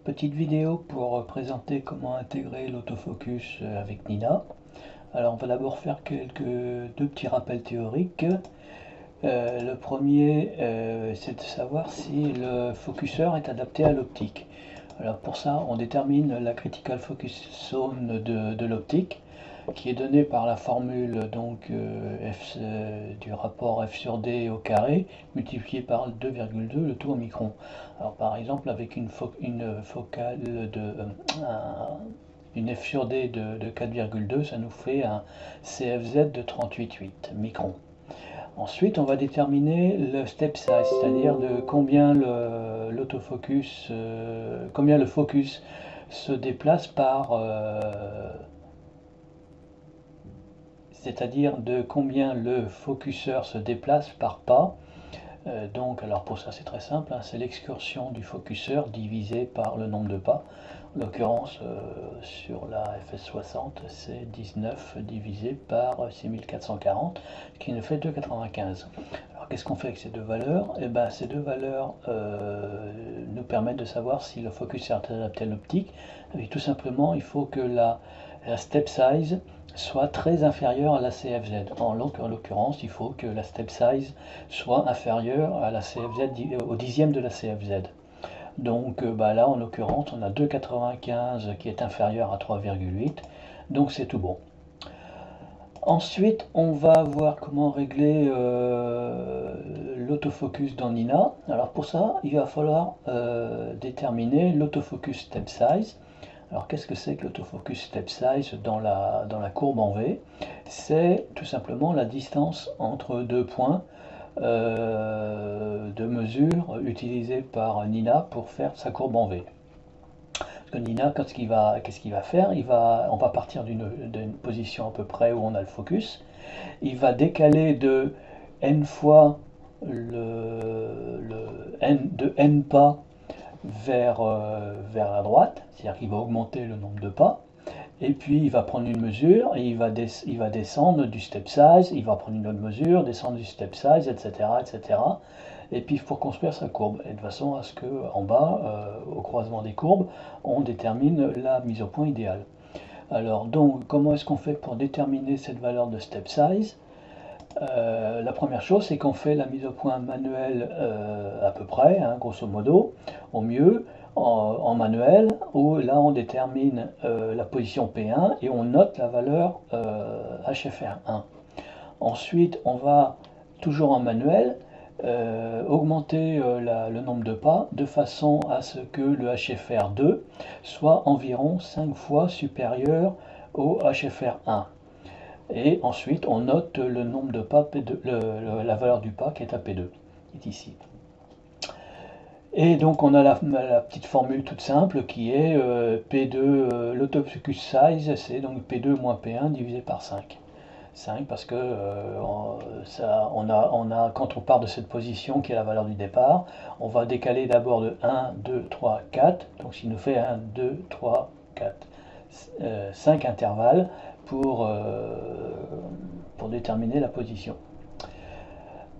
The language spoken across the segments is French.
petite vidéo pour présenter comment intégrer l'autofocus avec Nina. Alors on va d'abord faire deux petits rappels théoriques. Le premier, c'est de savoir si le focuseur est adapté à l'optique. Alors pour ça, on détermine la critical focus zone de l'optique, qui est donnée par la formule du rapport f sur d au carré multiplié par 2,2 le tout en micron. Alors par exemple avec une focale une f sur d de 4,2, ça nous fait un CFZ de 38,8 microns. Ensuite, on va déterminer le step size, c'est-à-dire de combien l'autofocus, combien le focus se déplace par, c'est-à-dire de combien le focuseur se déplace par pas. Alors pour ça c'est très simple, hein, c'est l'excursion du focuseur divisé par le nombre de pas. En l'occurrence sur la FS60 c'est 19 divisé par 6440, ce qui nous fait 2,95. Alors qu'est-ce qu'on fait avec ces deux valeurs? Eh bien ces deux valeurs nous permettent de savoir si le focus est adapté à l'optique. Tout simplement il faut que la step size soit très inférieure à la CFZ. En l'occurrence, il faut que la step size soit inférieure à la CFZ, au dixième de la CFZ. Donc là, en l'occurrence, on a 2,95 qui est inférieur à 3,8, donc c'est tout bon. Ensuite, on va voir comment régler l'autofocus dans Nina. Alors pour ça, il va falloir déterminer l'autofocus step size. Alors qu'est-ce que c'est que l'autofocus step size dans la courbe en V? C'est tout simplement la distance entre deux points de mesure utilisés par Nina pour faire sa courbe en V. Parce que Nina, qu'est-ce qu'il va faire? On va partir d'une position à peu près où on a le focus. Il va décaler de n fois de n pas vers la droite, c'est-à-dire qu'il va augmenter le nombre de pas, et puis il va prendre une mesure, et il va descendre du step size, il va prendre une autre mesure, descendre du step size, etc. etc. Et puis pour construire sa courbe, et de façon à ce qu'en bas, au croisement des courbes, on détermine la mise au point idéale. Alors donc, comment est-ce qu'on fait pour déterminer cette valeur de step size? La première chose, c'est qu'on fait la mise au point manuelle à peu près, hein, grosso modo, au mieux, en manuel, où là on détermine la position P1 et on note la valeur HFR1. Ensuite, on va, toujours en manuel, augmenter le nombre de pas de façon à ce que le HFR2 soit environ 5 fois supérieur au HFR1. Et ensuite, on note le nombre de pas, la valeur du pas qui est à P2, qui est ici. Et donc, on a la petite formule toute simple qui est P2, l'autofocus size, c'est donc P2 moins P1 divisé par 5. 5 parce que quand on part de cette position qui est la valeur du départ, on va décaler d'abord de 1, 2, 3, 4. Donc, ce qui nous fait 1, 2, 3, 4, 5 intervalles pour déterminer la position.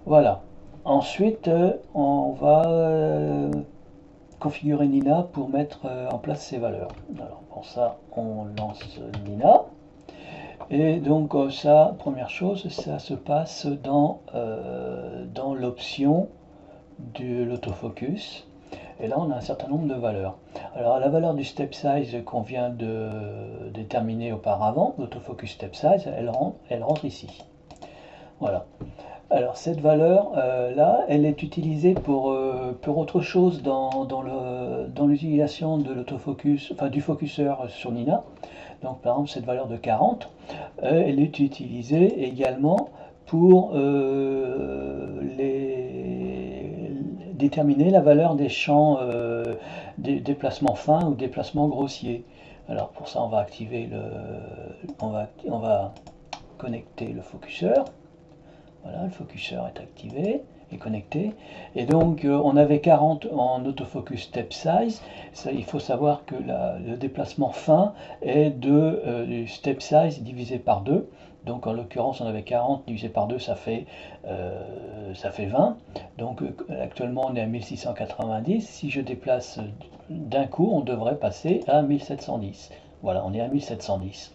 Voilà. Ensuite, on va configurer Nina pour mettre en place ces valeurs. Alors pour ça, on lance Nina. Et donc ça, première chose, ça se passe dans l'option de l'autofocus. Et là, on a un certain nombre de valeurs. Alors, la valeur du step size qu'on vient de déterminer auparavant, l'autofocus step size, elle rentre ici. Voilà. Alors, cette valeur-là, elle est utilisée pour autre chose dans l'utilisation de l'autofocus, enfin du focuseur sur Nina. Donc, par exemple, cette valeur de 40, elle est utilisée également pour déterminer la valeur des champs des déplacements fins ou déplacements grossiers. Alors pour ça on va activer on va connecter le focuseur. Voilà, le focuseur est activé et connecté. Et donc on avait 40 en autofocus step size. Ça, il faut savoir que le déplacement fin est du step size divisé par 2. Donc en l'occurrence on avait 40 divisé par 2, ça fait 20. Donc actuellement on est à 1690. Si je déplace d'un coup, on devrait passer à 1710. Voilà, on est à 1710.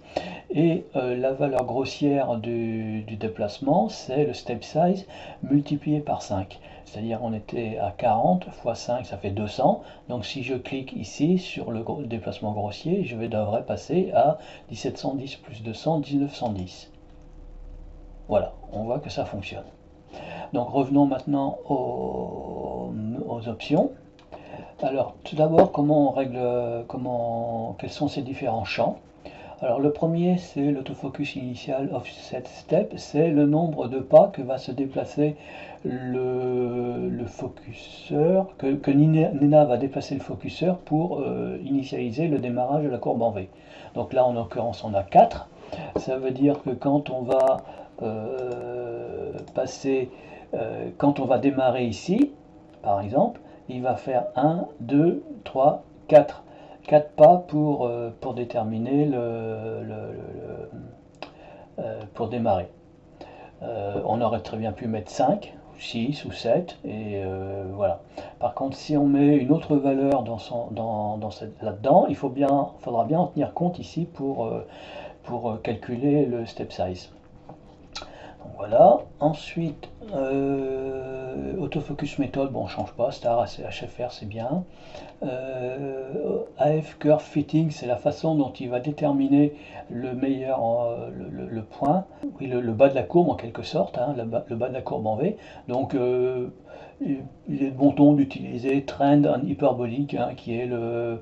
Et la valeur grossière du déplacement, c'est le step size multiplié par 5. C'est-à-dire on était à 40 fois 5, ça fait 200. Donc si je clique ici sur le déplacement grossier, je devrais passer à 1710 plus 200, 1910. Voilà, on voit que ça fonctionne. Donc revenons maintenant aux options. Alors tout d'abord, comment on règle, quels sont ces différents champs? Alors le premier, c'est l'autofocus initial offset step, c'est le nombre de pas que va se déplacer le focuseur, que Nina va déplacer le focuseur pour initialiser le démarrage de la courbe en V. Donc là en l'occurrence on a 4, ça veut dire que quand on va quand on va démarrer ici, par exemple, il va faire 1, 2, 3, 4. 4 pas pour déterminer pour démarrer. On aurait très bien pu mettre 5, 6 ou 7, et voilà. Par contre, si on met une autre valeur là-dedans, faudra bien en tenir compte ici pour calculer le step size. Donc voilà. Ensuite, autofocus méthode, bon, on ne change pas, star, HFR, c'est bien. AF Curve Fitting, c'est la façon dont il va déterminer le meilleur, le point, oui, le bas de la courbe en quelque sorte, hein, le bas de la courbe en V. Donc il est bon ton d'utiliser Trend en hyperbolique, hein, qui est le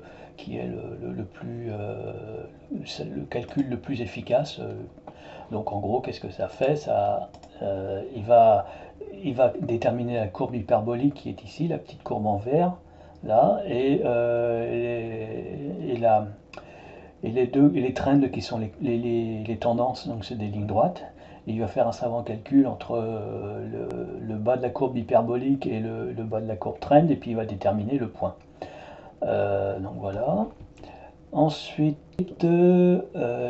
plus le calcul le plus efficace. Donc en gros, qu'est-ce que ça fait? Il va déterminer la courbe hyperbolique qui est ici, la petite courbe en vert, là, et les trends qui sont les tendances, donc c'est des lignes droites. Et il va faire un savant calcul entre le bas de la courbe hyperbolique et le bas de la courbe trend, et puis il va déterminer le point. Donc voilà. Ensuite,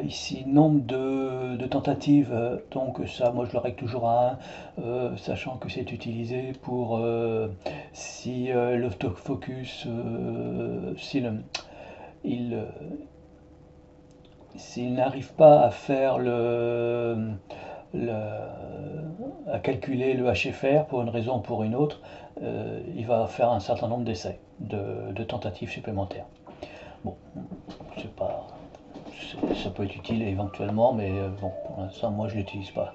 ici, nombre de tentatives, donc ça, moi je le règle toujours à 1, sachant que c'est utilisé pour si l'autofocus, il, s'il n'arrive pas à faire à calculer le HFR pour une raison ou pour une autre, il va faire un certain nombre d'essais, de tentatives supplémentaires. Bon, c'est pas, ça peut être utile éventuellement, mais bon, pour l'instant, moi je l'utilise pas.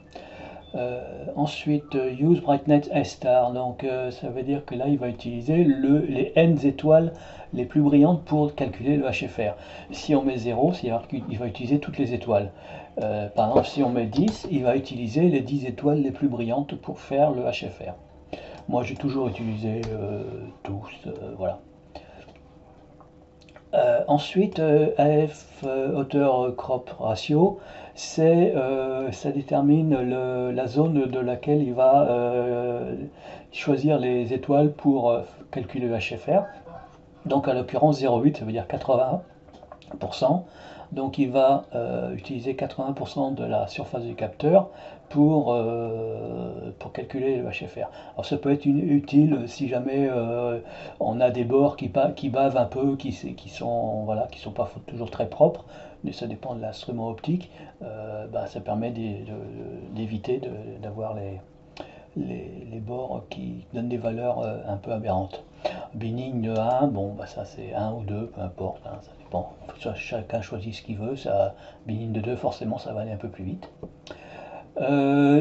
Ensuite, use brightness S star, donc ça veut dire que là il va utiliser les n étoiles les plus brillantes pour calculer le HFR. Si on met 0, c'est-à-dire qu'il va utiliser toutes les étoiles. Par exemple, si on met 10, il va utiliser les 10 étoiles les plus brillantes pour faire le HFR. Moi j'ai toujours utilisé tous, voilà. Ensuite, AF hauteur crop ratio, ça détermine la zone de laquelle il va choisir les étoiles pour calculer le HFR. Donc à l'occurrence 0,8, ça veut dire 80%. Donc il va utiliser 80% de la surface du capteur pour calculer le HFR. Alors ça peut être utile si jamais on a des bords qui bavent un peu, qui sont voilà, qui sont pas toujours très propres, mais ça dépend de l'instrument optique. Ça permet d'éviter d'avoir les bords qui donnent des valeurs un peu aberrantes. Binning de 1, bon, ça c'est 1 ou 2, peu importe, hein, ça dépend. Chacun choisit ce qu'il veut. Binning de 2, forcément, ça va aller un peu plus vite.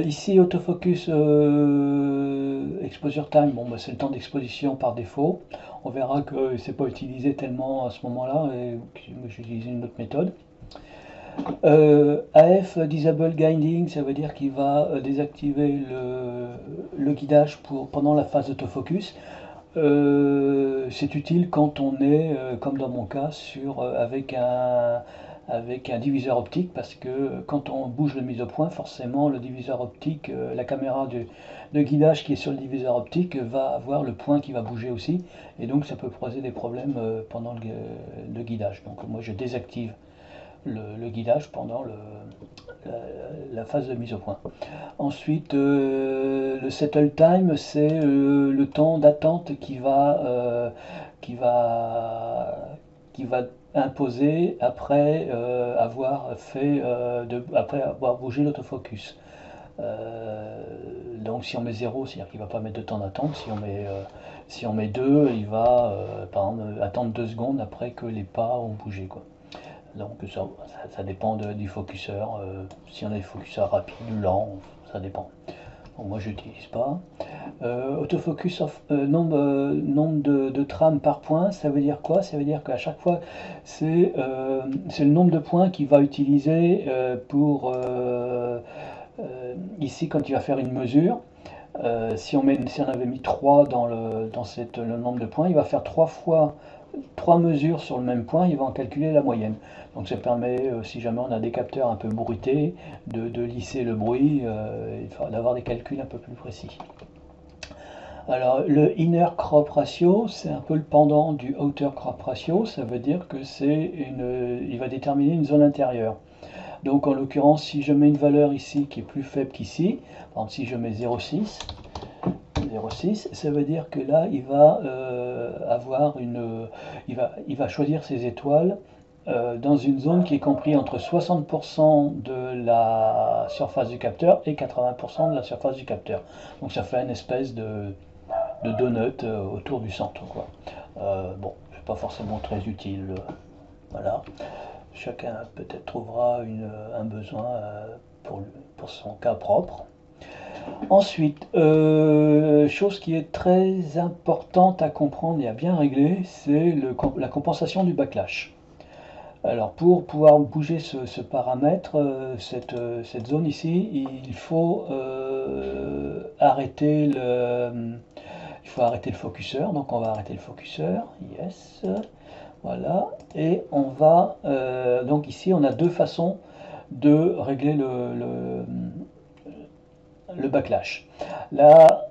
Ici, autofocus exposure time, bon, c'est le temps d'exposition par défaut. On verra que c'est pas utilisé tellement à ce moment-là, et j'ai utilisé une autre méthode. AF Disable Guiding, ça veut dire qu'il va désactiver le guidage pendant la phase d'autofocus. C'est utile quand on est, comme dans mon cas, avec un diviseur optique, parce que quand on bouge le mise au point, forcément le diviseur optique, la caméra de guidage qui est sur le diviseur optique va avoir le point qui va bouger aussi, et donc ça peut poser des problèmes pendant le guidage. Donc moi je désactive le guidage pendant la phase de mise au point. Ensuite, le settle time, c'est le temps d'attente qui va qui va imposer après après avoir bougé l'autofocus. Donc si on met 0, c'est-à-dire qu'il ne va pas mettre de temps d'attente. Si on met 2, il va par exemple attendre 2 secondes après que les pas ont bougé, quoi. Donc ça dépend du focuseur. Si on a des focuseurs rapides ou lents, ça dépend. Bon, moi je n'utilise pas. Autofocus nombre de trames par point, ça veut dire quoi? Ça veut dire qu'à chaque fois, c'est le nombre de points qu'il va utiliser pour ici quand il va faire une mesure. Si on avait mis 3 dans le nombre de points, il va faire 3 mesures sur le même point, il va en calculer la moyenne. Donc ça permet, si jamais on a des capteurs un peu bruités, de lisser le bruit, d'avoir des calculs un peu plus précis. Alors le inner crop ratio, c'est un peu le pendant du outer crop ratio, ça veut dire que il va déterminer une zone intérieure. Donc en l'occurrence, si je mets une valeur ici qui est plus faible qu'ici, par exemple si je mets 0,6, ça veut dire que là il va il va choisir ses étoiles dans une zone qui est comprise entre 60% de la surface du capteur et 80% de la surface du capteur. Donc ça fait une espèce de donut autour du centre, quoi. Bon, c'est pas forcément très utile. Voilà. Chacun peut-être trouvera un besoin pour son cas propre. Ensuite, chose qui est très importante à comprendre et à bien régler, c'est la compensation du backlash. Alors pour pouvoir bouger ce paramètre, cette zone ici, il faut arrêter le focuseur. Donc on va arrêter le focuseur, yes, voilà, et on va donc ici on a deux façons de régler le backlash. La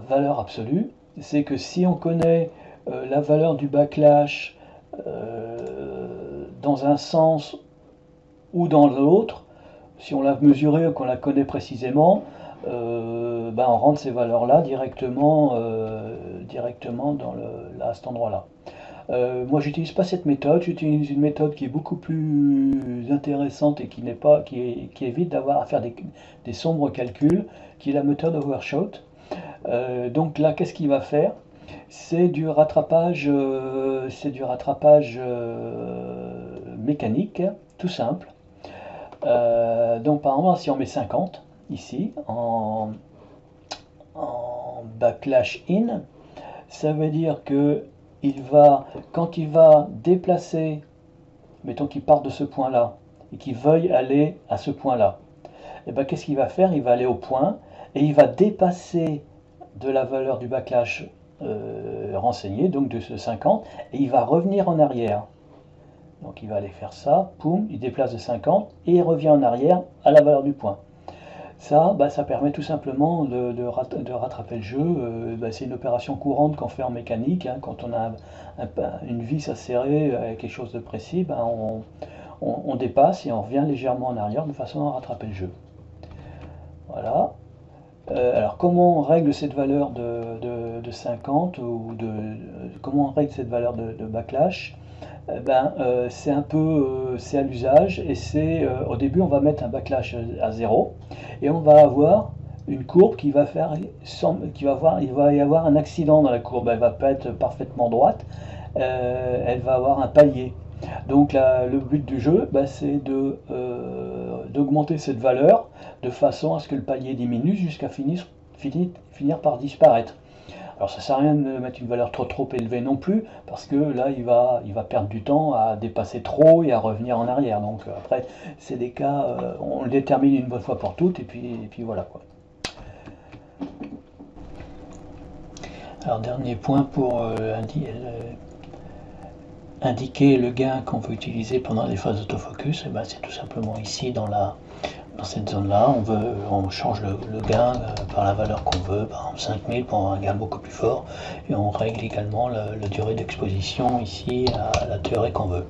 valeur absolue, c'est que si on connaît la valeur du backlash dans un sens ou dans l'autre, si on l'a mesurée ou qu'on la connaît précisément, on rentre ces valeurs-là directement à cet endroit-là. Moi, j'utilise pas cette méthode. J'utilise une méthode qui est beaucoup plus intéressante et qui évite d'avoir à faire des sombres calculs, qui est la méthode overshoot. Donc là, qu'est-ce qu'il va faire? C'est du rattrapage, mécanique, tout simple. Donc par exemple, si on met 50 ici en backlash in, ça veut dire que quand il va déplacer, mettons qu'il parte de ce point-là et qu'il veuille aller à ce point-là, et ben qu'est-ce qu'il va faire? Il va aller au point et il va dépasser de la valeur du backlash renseigné, donc de ce 50, et il va revenir en arrière. Donc il va aller faire ça, poum, il déplace de 50 et il revient en arrière à la valeur du point. Ça, ça permet tout simplement de rattraper le jeu. C'est une opération courante qu'on fait en mécanique, hein, quand on a une vis à serrer avec quelque chose de précis, on dépasse et on revient légèrement en arrière de façon à rattraper le jeu. Voilà. Alors comment on règle cette valeur de 50 ou comment on règle cette valeur de backlash? C'est à l'usage, et au début on va mettre un backlash à 0 et on va avoir une courbe il va y avoir un accident dans la courbe, elle va pas être parfaitement droite, elle va avoir un palier. Donc le but du jeu, c'est d'augmenter cette valeur de façon à ce que le palier diminue jusqu'à finir par disparaître. Alors ça sert à rien de mettre une valeur trop élevée non plus, parce que là il va perdre du temps à dépasser trop et à revenir en arrière. Donc après c'est des cas, on le détermine une bonne fois pour toutes et puis voilà, quoi. Alors dernier point pour indiquer le gain qu'on veut utiliser pendant les phases d'autofocus, c'est tout simplement ici dans cette zone-là, on change le gain par la valeur qu'on veut, par exemple 5000 pour un gain beaucoup plus fort, et on règle également la durée d'exposition ici à la durée qu'on veut.